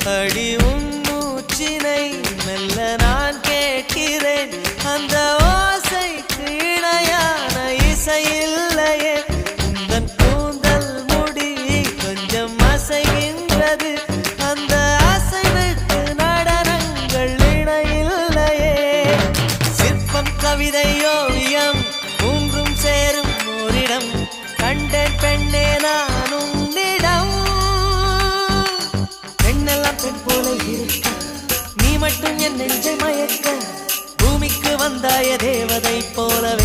அடி உன் மூச்சினை மெல்ல நான் கேட்கிறேன். அந்த ஓசைக்கு இணையான இசை இல்லையே. உந்தன் கூந்தல் முடி கொஞ்சம் அசைகின்றது. அந்த அசைவுக்கு நடனங்கள் இணையில்லையே. சிற்பம் கவிதை ஓவியம் மூன்றும் சேரும் ஓரிடம் கண்டேன் பெண்ணே நான் உன்னிடம். பெண்ணெல்லாம் பெண் போல இருக்க நீ மட்டும் என் நெஞ்சை மயக்க. பூமிக்கு வந்தாய தேவதை போலவே